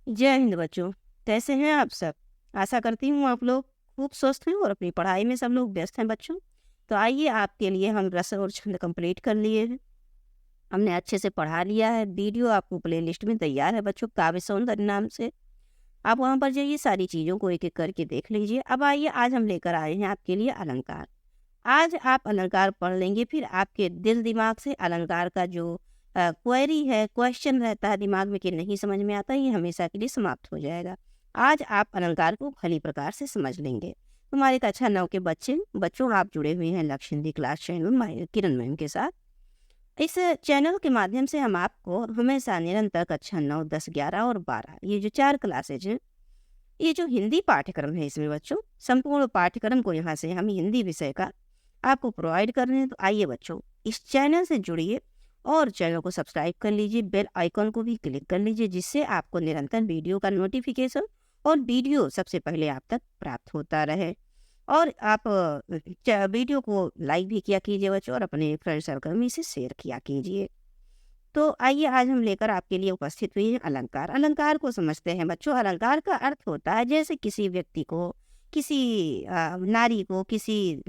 जय हिंद बच्चों। कैसे हैं आप सब? आशा करती हूँ आप लोग खूब स्वस्थ हैं और अपनी पढ़ाई में सब लोग व्यस्त हैं बच्चों। तो आइए आपके लिए हम रस और छंद कंप्लीट कर लिए हैं। हमने अच्छे से पढ़ा लिया है। वीडियो आपको प्लेलिस्ट में तैयार है बच्चों, काव्य सौंदर्य नाम से। आप वहाँ पर जाइए, सारी चीज़ों को एक-एक करके देख लीजिए। अब आइए, आज हम लेकर आए हैं आपके लिए अलंकार। आज आप अलंकार पढ़ लेंगे, फिर आपके दिल दिमाग से अलंकार का जो क्वेरी है, क्वेश्चन रहता है दिमाग में कि नहीं समझ में आता, ये हमेशा के लिए समाप्त हो जाएगा। आज आप अलंकार को भली प्रकार से समझ लेंगे। हमारे कक्षा 9 के बच्चों आप जुड़े हुए हैं लक्ष्य क्लास चैनल किरण मैम के साथ। इस चैनल के माध्यम से हम आपको हमेशा निरंतर कक्षा 9, 10, 11 और 12 ये जो 4 क्लासेज हैं, ये जो हिंदी पाठ्यक्रम है इसमें बच्चों, संपूर्ण पाठ्यक्रम को यहाँ से हम हिंदी विषय का आपको प्रोवाइड कर रहे हैं। तो आइए बच्चों, इस चैनल से जुड़िए और चैनल को सब्सक्राइब कर लीजिए, बेल आइकन को भी क्लिक कर लीजिए, जिससे आपको निरंतर वीडियो का नोटिफिकेशन और वीडियो सबसे पहले आप तक प्राप्त होता रहे। और आप वीडियो को लाइक भी किया कीजिए बच्चों, और अपने फ्रेंड सर्कल में इसे शेयर किया कीजिए। तो आइए, आज हम लेकर आपके लिए उपस्थित हुए हैं अलंकार। अलंकार को समझते हैं बच्चों। अलंकार का अर्थ होता है जैसे किसी व्यक्ति को, किसी नारी को, किसी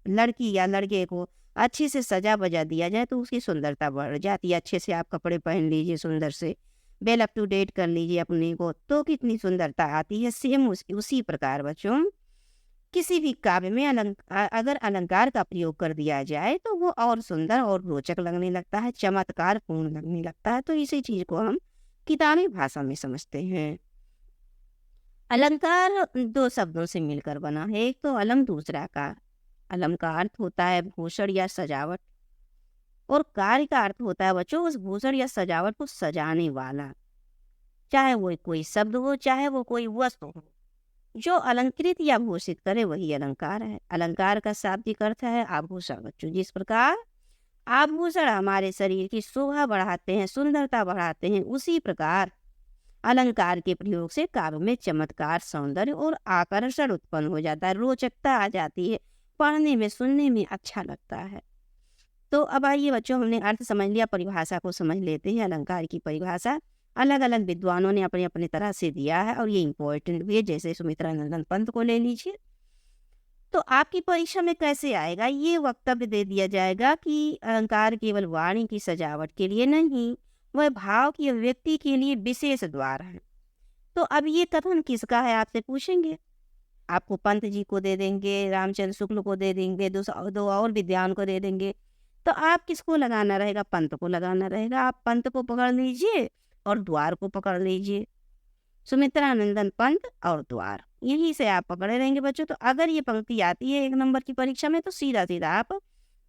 लड़की या लड़के को अच्छे से सजा बजा दिया जाए तो उसकी सुंदरता बढ़ जाती है। अच्छे से आप कपड़े पहन लीजिए, सुंदर से वेल अप टू डेट कर लीजिए अपने को, तो कितनी सुंदरता आती है। सेम उसी प्रकार बच्चों, किसी भी काव्य में अगर अलंकार का प्रयोग कर दिया जाए तो वो और सुंदर और रोचक लगने लगता है, चमत्कार पूर्ण लगने लगता है। तो इसी चीज को हम किताबी भाषा में समझते हैं। अलंकार दो शब्दों से मिलकर बना है, एक तो अलम, दूसरा कार। अलम का अर्थ होता है भूषण या सजावट, और कार्य का अर्थ होता है बच्चों उस भूषण या सजावट को सजाने वाला, चाहे वो कोई शब्द हो, चाहे वो कोई वस्तु हो। जो अलंकृत या भूषित करे वही अलंकार है। अलंकार का शाब्दिक अर्थ है आभूषण बच्चों। जिस प्रकार आभूषण हमारे शरीर की शोभा बढ़ाते हैं, सुंदरता बढ़ाते हैं, उसी प्रकार अलंकार के प्रयोग से काव्य में चमत्कार, सौंदर्य और आकर्षण उत्पन्न हो जाता है, रोचकता आ जाती है, पढ़ने में सुनने में अच्छा लगता है। तो अब आइए बच्चों, हमने अर्थ समझ लिया, परिभाषा को समझ लेते हैं। अलंकार की परिभाषा अलग अलग विद्वानों ने अपने अपने तरह से दिया है, और ये इम्पोर्टेंट भी है। जैसे सुमित्रा नंदन पंत को ले लीजिए, तो आपकी परीक्षा में कैसे आएगा, ये वक्तव्य दे दिया जाएगा कि अलंकार केवल वाणी की सजावट के लिए नहीं, वह भाव की अभिव्यक्ति के लिए विशेष द्वार है। तो अब ये कथन किसका है आपसे पूछेंगे। आपको पंत जी को दे देंगे, रामचंद्र शुक्ल को दे देंगे, दो और विद्वान को दे देंगे। तो आप किसको लगाना रहेगा? पंत को लगाना रहेगा। आप पंत को पकड़ लीजिए और द्वार को पकड़ लीजिए। सुमित्रा नंदन पंत और द्वार, यहीं से आप पकड़े रहेंगे बच्चों। तो अगर ये पंक्ति आती है 1 नंबर की परीक्षा में, तो सीधा सीधा आप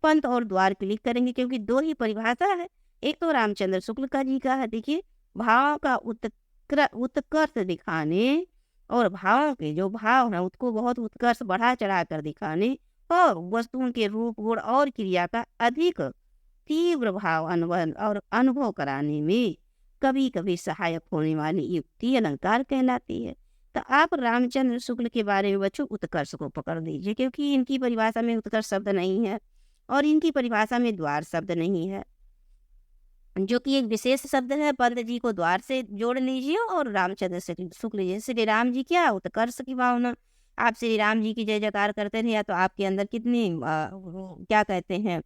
पंत और द्वार क्लिक करेंगे, क्योंकि 2 ही परिभाषा है। एक तो रामचंद्र शुक्ल का जी का है, देखिए, भाव का उत्कर्ष दिखाने, और भावों के जो भाव है उसको बहुत उत्कर्ष बढ़ा चढ़ा कर दिखाने, और वस्तुओं के रूप, गुण और क्रिया का अधिक तीव्र भाव अनुभव कराने में कभी कभी सहायक होने वाली युक्ति अलंकार कहलाती है। तो आप रामचंद्र शुक्ल के बारे में बच्चों उत्कर्ष को पकड़ लीजिए, क्योंकि इनकी परिभाषा में उत्कर्ष शब्द नहीं है, और इनकी परिभाषा में द्वार शब्द नहीं है, जो कि एक विशेष शब्द है। पंत जी को द्वार से जोड़ लीजिए, और रामचंद्र शुक्ल जी, श्री राम जी, क्या उत्कर्ष की भावना। आप श्री राम जी की जय जयकार करते रहे, तो आपके अंदर कितनी क्या कहते हैं,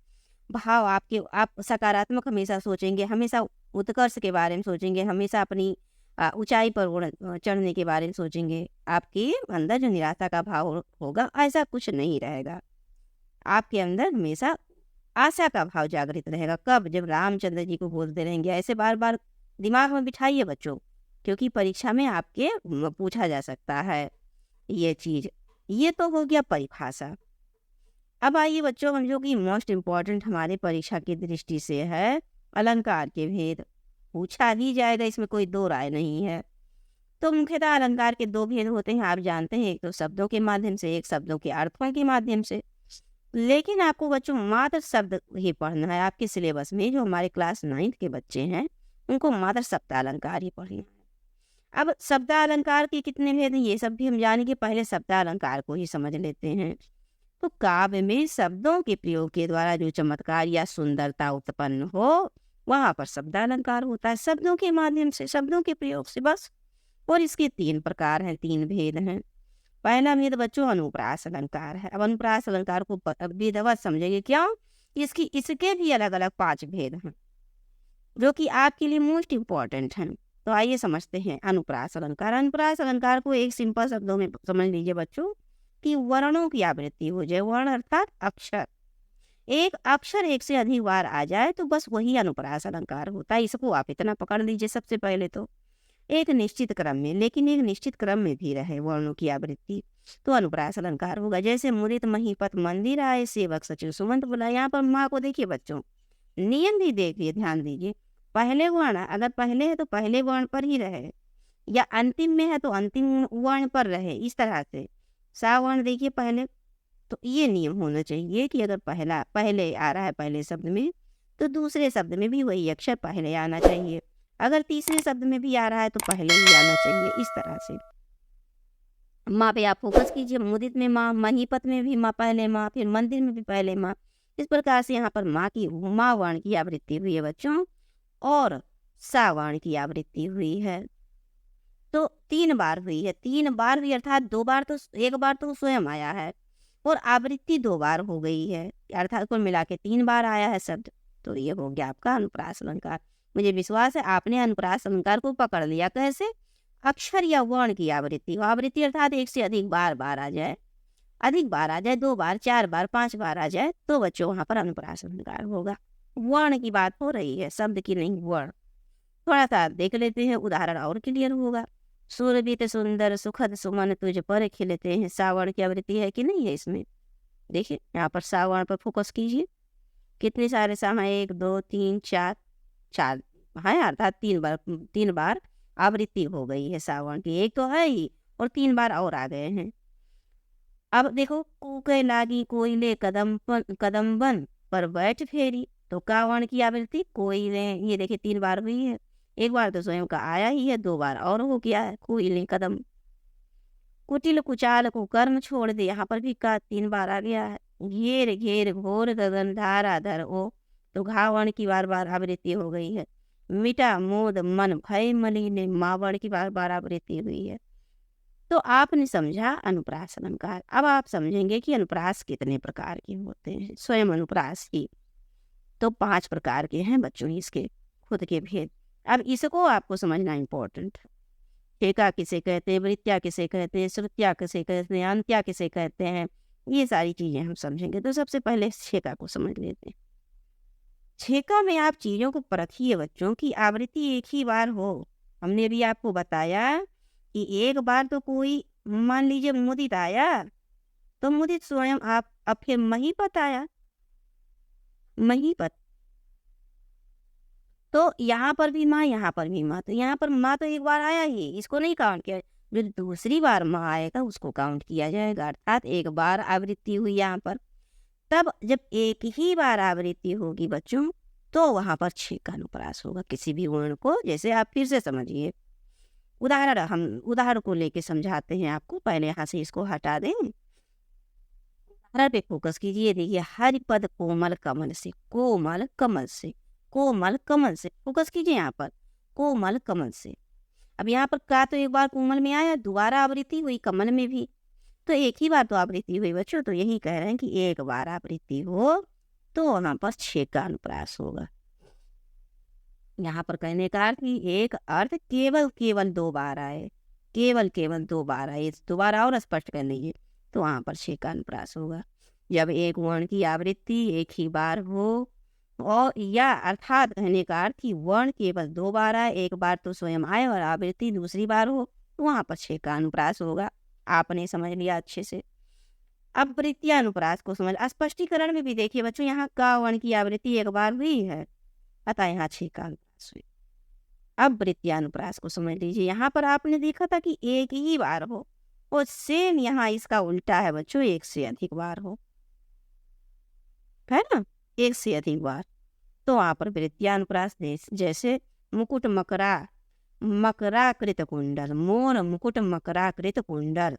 भाव आपके, आप सकारात्मक हमेशा सोचेंगे, हमेशा उत्कर्ष के बारे में सोचेंगे, हमेशा अपनी ऊंचाई पर चढ़ने के बारे में सोचेंगे। आपके अंदर जो निराशा का भाव होगा, ऐसा कुछ नहीं रहेगा। आपके अंदर हमेशा आशा का भाव जागृत रहेगा। कब? जब रामचंद्र जी को बोलते रहेंगे। ऐसे बार बार दिमाग में बिठाइए बच्चों, क्योंकि परीक्षा में आपके पूछा जा सकता है ये चीज। ये तो हो गया परिभाषा। अब आइए बच्चों, हम जो कि मोस्ट इम्पॉर्टेंट हमारे परीक्षा की दृष्टि से है, अलंकार के भेद पूछा ही जाएगा, इसमें कोई दो राय नहीं है। तो मुख्यतः अलंकार के 2 भेद होते हैं, आप जानते हैं, एक तो शब्दों के माध्यम से, एक शब्दों के अर्थों के माध्यम से। लेकिन आपको बच्चों मात्र शब्द ही पढ़ना है। आपके सिलेबस में जो हमारे क्लास 9th के बच्चे हैं, उनको मात्र शब्दालंकार ही पढ़ना है। अब शब्दालंकार के कितने भेद हैं, ये सब भी हम जानेंगे। पहले शब्दालंकार को ही समझ लेते हैं। तो काव्य में शब्दों के प्रयोग के द्वारा जो चमत्कार या सुंदरता उत्पन्न हो, वहां पर शब्दालंकार होता है। शब्दों के माध्यम से, शब्दों के प्रयोग से, बस और इसके 3 प्रकार हैं, 3 भेद हैं। पहला भेद बच्चों अनुप्रास अलंकार है। अब अनुप्रास अलंकार को विधिवत समझेंगे, क्यों? इसके भी अलग-अलग 5 भेद हैं, जो कि आपके लिए मोस्ट इम्पोर्टेंट हैं। तो आइए समझते हैं अनुप्रास अलंकार। अनुप्रास अलंकार को एक सिंपल शब्दों में समझ लीजिए बच्चों, कि वर्णों की आवृत्ति हो जाए। वर्ण अर्थात अक्षर, एक अक्षर एक से अधिक बार आ जाए तो बस वही अनुप्रास अलंकार होता है। इसको आप इतना पकड़ लीजिए सबसे पहले तो, एक निश्चित क्रम में, लेकिन एक निश्चित क्रम में भी रहे वर्णों की आवृत्ति, तो अनुप्रास अलंकार होगा। जैसे मुदित महीपत मंदिर आए, सेवक सचिव सुमंत बुलाए। यहाँ पर माँ को देखिए बच्चों, नियम भी देखिए, ध्यान दीजिए। पहले वर्ण अगर पहले है तो पहले वर्ण पर ही रहे, या अंतिम में है तो अंतिम वर्ण पर रहे, इस तरह से। सा वर्ण देखिए पहले, तो ये नियम होना चाहिए कि अगर पहले आ रहा है पहले शब्द में, तो दूसरे शब्द में भी वही अक्षर पहले आना चाहिए। अगर तीसरे शब्द में भी आ रहा है तो पहले ही आना चाहिए, इस तरह से। माँ पे आप फोकस कीजिए। मुदित में माँ, महीपत में भी माँ पहले माँ, फिर मंदिर में भी पहले माँ। इस प्रकार से यहाँ पर माँ वर्ण की आवृत्ति हुई है बच्चों, और सा वर्ण की आवृत्ति हुई है। तो 3 बार हुई है, 3 बार हुई, अर्थात 2 बार तो, 1 बार तो स्वयं आया है और आवृत्ति 2 बार हो गई है, अर्थात कुल मिला के 3 बार आया है शब्द। तो ये हो गया आपका अनुप्रास अलंकार। मुझे विश्वास है आपने अनुप्रास अलंकार को पकड़ लिया। कैसे? अक्षर या वर्ण की आवृत्ति, आवृत्ति अर्थात एक से अधिक बार आ जाए, अधिक बार आ जाए, 2 बार, 4 बार, 5 बार आ जाए, तो बच्चों वहां पर अनुप्रास अलंकार होगा। वर्ण की बात हो रही है, शब्द की नहीं, वर्ण। थोड़ा सा देख लेते हैं, उदाहरण और क्लियर होगा। सुरभित सुंदर सुखद सुमन तुझ पर खिलते हैं, सावर्ण की आवृत्ति है कि नहीं है इसमें? देखिए यहाँ पर सावर्ण पर फोकस कीजिए। कितने सारे साम है? 1 2 3 4, 4 है, अर्थात 3 बार आवृत्ति हो गई है सावर्ण की। एक तो है ही और 3 बार और आ गए हैं। अब देखो, कूके लागी कोयले कदम बन पर बैठ फेरी, तो का वर्ण की आवृत्ति कोयले, ये देखिए 3 बार हुई है। 1 बार तो स्वयं का आया ही है, 2 बार और हो गया है, कोयले कदम। कुटिल कुचाल को कर्म छोड़ दे, यहाँ पर भी का 3 बार आ गया है। घेर घेर घोर गगन धारा धर ओ, तो घा वर्ण की बार बार आवृत्ति हो गई है। मिटा मोद मन भय मलिने, मा वर्ण की बार बार आवृत्ति हुई है। तो आपने समझा अनुप्रास अलंकार। अब आप समझेंगे कि अनुप्रास कितने प्रकार के होते हैं। स्वयं अनुप्रास की तो 5 प्रकार के हैं बच्चों, इसके खुद के भेद। अब इसको आपको समझना इम्पोर्टेंट है। ठेका किसे कहते हैं, वृत्या किसे कहते हैं, श्रुत्या किसे कहते हैं, अंत्या किसे कहते हैं, ये सारी चीजें हम समझेंगे। तो सबसे पहले ठेका को समझ लेते हैं। ठेका में आप चीजों को परखिए बच्चों की आवृत्ति एक ही बार हो। हमने अभी आपको बताया कि एक बार तो कोई, मान लीजिए मुदित आया, तो मुदित स्वयं आप, अब फिर महीपत आया, महीपत, तो यहाँ पर भी माँ, यहाँ पर भी माँ, तो यहाँ पर माँ तो एक बार आया ही, इसको नहीं काउंट किया। जो दूसरी बार माँ आएगा उसको काउंट किया जाएगा, अर्थात एक बार आवृत्ति हुई यहाँ पर। तब जब एक ही बार आवृत्ति होगी बच्चों, तो वहां पर 6 का अनुप्रास होगा किसी भी वर्ण को। जैसे आप फिर से समझिए, हम उदाहरण को लेके समझाते हैं आपको। पहले यहाँ से इसको हटा दें, उदाहरण पे फोकस कीजिए। देखिए, हरिपद कोमल कमल से, कोमल कमल से, कोमल कमल से, फोकस कीजिए यहाँ पर, कोमल कमल से। अब यहाँ पर का तो एक बार कोमल में आया, दोबारा आवृत्ति हुई कमल में भी, तो एक ही बार तो आवृत्ति हुई बच्चों। तो यही कह रहे हैं कि एक बार आवृत्ति हो तो वहां पर 6 का अनुप्रास होगा। यहाँ पर कहने का अर्थ एक अर्थ केवल 2 बार आए, केवल 2 बार आए, दोबारा और स्पष्ट कर लीजिए, तो वहां पर 6 का अनुप्रास होगा। जब एक वर्ण की आवृत्ति एक ही बार हो, और या अर्थात कहने का अर्थ कि वर्ण केवल 2 बार आए, एक बार तो स्वयं आए और आवृत्ति दूसरी बार हो, तो वहां पर 6 का अनुप्रास होगा। आपने समझ लिया अच्छे से। अब वृत्तीय अनुप्रास को समझ, स्पष्टीकरण में भी देखिए बच्चों, यहाँ का वर्ण की आवृत्ति एक बार हुई है, अतः यहाँ 6 का अनुप्रास हुई। अब वृत्तीय अनुप्रास को समझ लीजिए। यहाँ पर आपने देखा था कि एक ही बार हो, और सेम यहाँ इसका उल्टा है बच्चों, एक से अधिक बार हो, है ना, एक से अधिक बार। तो वहां पर वृत्तीय अनुप्रास जैसे मुकुट मकरा कृत कुंडल, मोर मुकुट मकरा कृत कुंडल,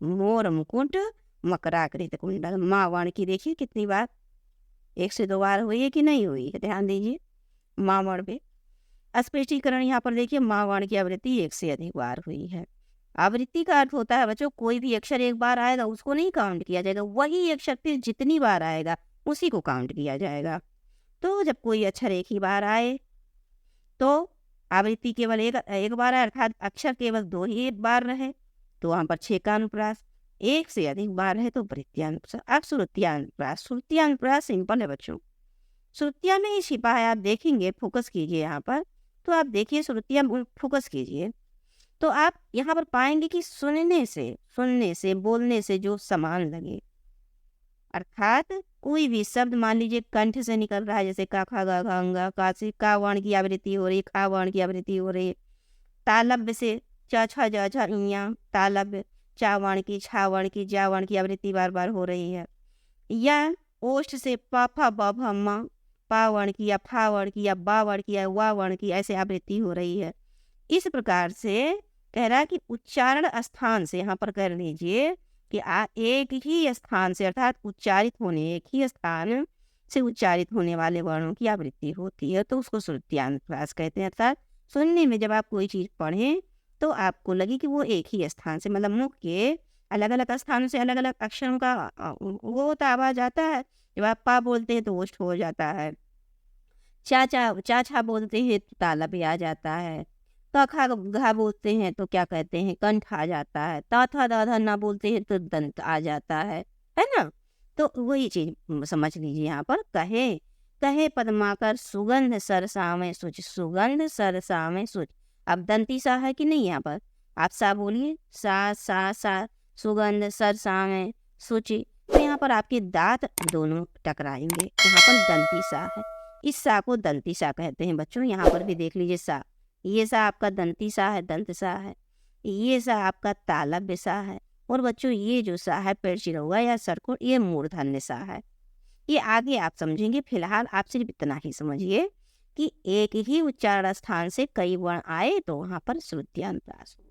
मोर मुकुट मकराकृत कुंडल। माँ वर्ण की देखिए कितनी बार, 1 से 2 बार हुई है कि नहीं हुई है, ध्यान दीजिए माँ वर्ण पे। स्पष्टीकरण यहाँ पर देखिए, माँ वर्ण की आवृत्ति एक से अधिक बार हुई है। आवृत्ति का अर्थ होता है बच्चों, कोई भी अक्षर एक बार आएगा उसको नहीं काउंट किया जाएगा, वही अक्षर फिर जितनी बार आएगा उसी को काउंट किया जाएगा। तो जब कोई अक्षर एक ही बार आए तो आवृत्ति केवल एक बार आए, अर्थात अक्षर केवल 2 ही बार रहे तो वहाँ पर 6 का अनुप्रास, एक से अधिक बार है तो वृत्तियानुप्रास। अब श्रुत्यानुप्रास, श्रुत्यानुप्रास सिंपल है बच्चों, श्रुतिया में ही छिपा है। आप देखेंगे, फोकस कीजिए यहाँ पर, तो आप देखिए श्रुतिया, फोकस कीजिए तो आप यहाँ पर पाएंगे कि सुनने से बोलने से जो समान लगे, अर्थात कोई भी शब्द मान लीजिए कंठ से निकल रहा है, जैसे का खा गा घा अंगा, का से का वर्ण की आवृत्ति हो रही, खा वर्ण की आवृत्ति हो रही, तालब्य से च छ ज झ इया, तालब्य चा वर्ण की, छा वर्ण की, जा वर्ण की आवृत्ति बार बार हो रही है, या ओष्ठ से प फ ब भ म, पा वर्ण की या फा वर्ण की या बा वर्ण की या वा वर्ण की ऐसे आवृत्ति हो रही है। इस प्रकार से कह रहा है कि उच्चारण स्थान से, यहाँ पर कर लीजिए कि एक ही स्थान से, अर्थात उच्चारित होने, एक ही स्थान से उच्चारित होने वाले वर्णों की आवृत्ति होती है तो उसको श्रुत्यानुप्रास कहते हैं। अर्थात सुनने में जब आप कोई चीज़ पढ़ें तो आपको लगे कि वो एक ही स्थान से, मतलब मुख के अलग अलग स्थानों से अलग अलग अक्षरों का वो होता आवाज आता है। जब आप पा बोलते हैं तो ओष्ठ हो जाता है, चा छा बोलते हैं तो तालब्य भी आ जाता है, क खा घा बोलते हैं तो क्या कहते हैं, कंठ आ जाता है, ता था दा धा ना बोलते हैं तो दंत आ जाता है ना। तो वही चीज समझ लीजिए यहाँ पर, कहे कहे पद्माकर सुगंध सरसावें सुच, सुगंध सरसावें सुच। अब दंती सा है कि नहीं, यहाँ पर आप सा बोलिए, सा सुगंध सरसावें सुचि, तो यहाँ पर आपके दांत दोनों टकराएंगे, यहाँ पर दंती सा है, इस सा को दंती सा कहते हैं बच्चों। यहाँ पर भी देख लीजिए, सा, ये सा आपका दंती सा है, दंत सा है, ये सा आपका तालब्य सा है, और बच्चों ये जो सा है पेड़ चिरौआ या सरकोट, ये मूर्धन्य सा है। ये आगे आप समझेंगे, फिलहाल आप सिर्फ इतना ही समझिए कि एक ही उच्चारण स्थान से कई वर्ण आए तो वहां पर श्रुत्यानुप्रास होगा।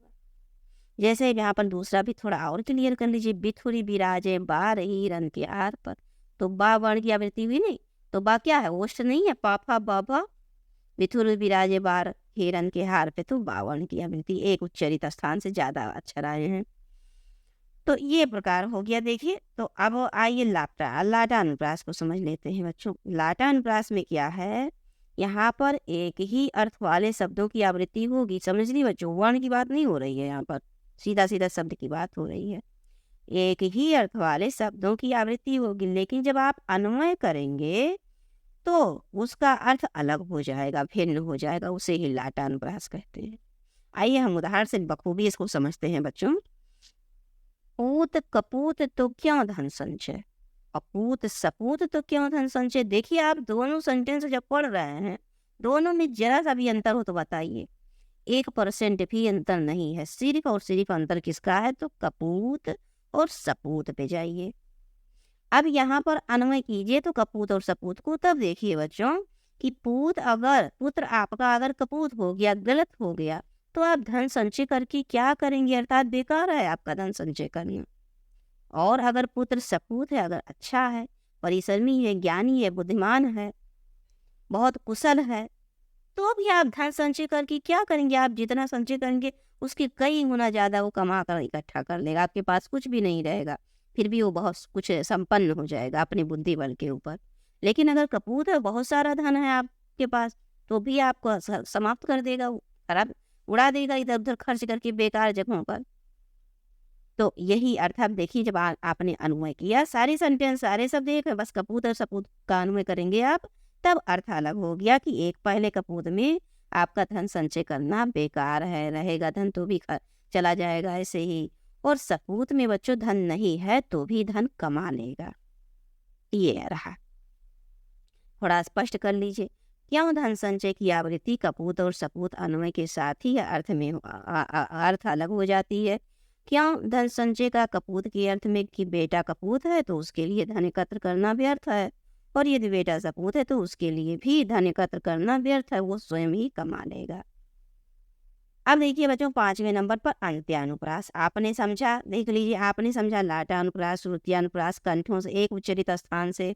जैसे यहाँ पर दूसरा भी थोड़ा और क्लियर कर लीजिए, बिथुरी बिराजे बार ही रन के आर पर, तो बा वर्ण की आवृत्ति हुई नहीं, तो बा क्या है, ओष्ठ नहीं है, पाफा बाबा, बिथुर विराजे बार हिरन के हार पे, तो बावर्ण की आवृत्ति, एक उच्चरित स्थान से ज्यादा अक्षर आए हैं। तो ये प्रकार हो गया। देखिए, तो अब आइए लाटानुप्रास को समझ लेते हैं बच्चों। लाटानुप्रास में क्या है, यहाँ पर एक ही अर्थ वाले शब्दों की आवृत्ति होगी। समझ ली बच्चों, वर्ण की बात नहीं हो रही है, यहाँ पर सीधा सीधा शब्द की बात हो रही है। एक ही अर्थ वाले शब्दों की आवृत्ति होगी, लेकिन जब आप अन्वय करेंगे तो उसका अर्थ अलग हो जाएगा, भिन्न हो जाएगा, उसे ही लाटानुप्रास कहते हैं। आइए हम उदाहरण से बखूबी इसको समझते हैं बच्चों। पूत कपूत तो क्यों धन संचय, अपूत सपूत तो क्यों धन संचय। देखिए, आप दोनों सेंटेंस जब पढ़ रहे हैं, दोनों में जरा सा भी अंतर हो तो बताइए। 1% भी अंतर नहीं है, सिर्फ और सिर्फ अंतर किसका है, तो कपूत और सपूत पे जाइए। अब यहाँ पर अन्वय कीजिए तो कपूत और सपूत को, तब देखिए बच्चों कि पूत, अगर पुत्र आपका अगर कपूत हो गया, गलत हो गया, तो आप धन संचय करके क्या करेंगे, अर्थात बेकार है आपका धन संचय करना। और अगर पुत्र सपूत है, अगर अच्छा है, परिश्रमी है, ज्ञानी है, बुद्धिमान है, बहुत कुशल है, तो भी आप धन संचय करके क्या करेंगे, आप जितना संचय करेंगे उसके कई गुना ज्यादा वो कमा कर इकट्ठा कर लेगा, आपके पास कुछ भी नहीं रहेगा, फिर भी वो बहुत कुछ संपन्न हो जाएगा अपने बुद्धि बल के ऊपर। लेकिन अगर कपूत है, बहुत सारा धन है आपके पास, तो भी आपको समाप्त कर देगा, खराब उड़ा देगा इधर उधर खर्च करके बेकार जगहों पर। तो यही अर्थ आप देखिए, जब आपने अनुमय किया, सारे सेंटेंस सारे शब्द एक है, बस कपूत और सपूत का अनुमय करेंगे आप, तब अर्थ अलग हो गया कि एक पहले कपूत में आपका धन संचय करना बेकार है, रहेगा धन तो भी चला जाएगा ऐसे ही, और सपूत में बच्चों धन नहीं है तो भी धन कमा लेगा। ये रहा, थोड़ा स्पष्ट कर लीजिए, क्यों धन संचय की आवृत्ति कपूत और सपूत अन्वय के साथ ही अर्थ में अर्थ अलग हो जाती है। क्यों धन संचय का कपूत के अर्थ में कि बेटा कपूत है तो उसके लिए धन एकत्र करना व्यर्थ है, और यदि बेटा सपूत है तो उसके लिए भी धन एकत्र करना व्यर्थ है, वो स्वयं ही कमा लेगा। अब देखिए बच्चों, 5वें नंबर पर अंत्यानुप्रास। आपने समझा, देख लीजिए, आपने समझा लाटानुप्रास, श्रुत्यानुप्रास, कंठों से एक उच्चरित स्थान से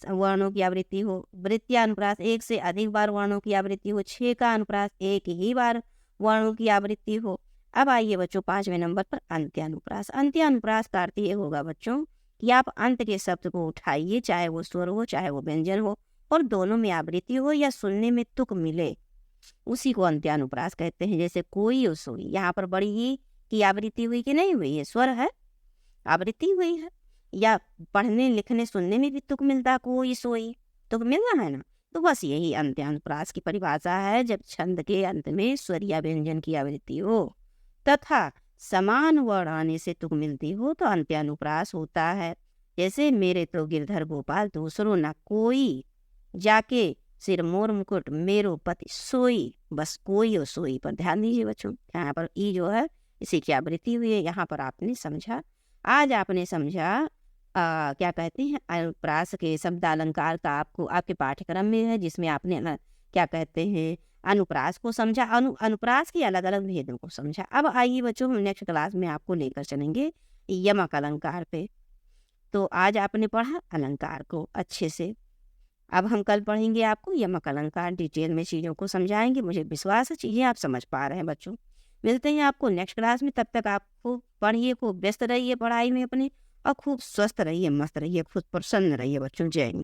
वर्णों की आवृत्ति हो, वृत्तीय अनुप्रास 1 से अधिक बार वर्णों की आवृत्ति हो, 6 का अनुप्रास 1 ही बार वर्णों की आवृत्ति हो। अब आइए बच्चों 5वें नंबर पर अंत्य अनुप्रास। अंत्य अनुप्रास का अर्थ ये होगा बच्चों कि आप अंत के शब्द को उठाइए, चाहे वो स्वर हो चाहे वो व्यंजन हो, और दोनों में आवृत्ति हो या सुनने में तुक मिले, उसी को अंत्यानुप्रास कहते हैं। जैसे कोई और सोई, यहाँ पर बड़ी ही की आवृत्ति हुई कि नहीं हुई है, स्वर है, आवृत्ति हुई है। या पढ़ने लिखने सुनने में भी तुक मिलता, कोई सोई, तुक मिल रहा है ना। तो बस यही अंत्यानुप्रास की परिभाषा है, जब छंद के अंत में स्वर या व्यंजन की आवृत्ति हो तथा समान वर्ण आने से तुक मिलती हो तो अंत्यानुप्रास होता है। जैसे मेरे तो गिरधर गोपाल दूसरो न कोई, जाके सिर मोर मुकुट मेरो पति सोई। बस कोई और सोई पर ध्यान दीजिए बच्चों, यहाँ पर ई जो है इसी की आवृत्ति हुई है। यहाँ पर आपने समझा, आज आपने समझा क्या कहते हैं अनुप्रास के शब्द अलंकार का आपको आपके पाठ्यक्रम में है, जिसमें आपने क्या कहते हैं अनुप्रास को समझा, अनुप्रास के अलग अलग भेदों को समझा। अब आइए बच्चों, हम नेक्स्ट क्लास में आपको लेकर चलेंगे यमक अलंकार पे। तो आज आपने पढ़ा अलंकार को अच्छे से, अब हम कल पढ़ेंगे आपको यमक अलंकार, डिटेल में चीज़ों को समझाएंगे। मुझे विश्वास है चीज़ें आप समझ पा रहे हैं बच्चों। मिलते हैं आपको नेक्स्ट क्लास में, तब तक आप खूब पढ़िए, खूब व्यस्त रहिए पढ़ाई में अपने, और खूब स्वस्थ रहिए, मस्त रहिए, खुद प्रसन्न रहिए बच्चों। जय हिंद।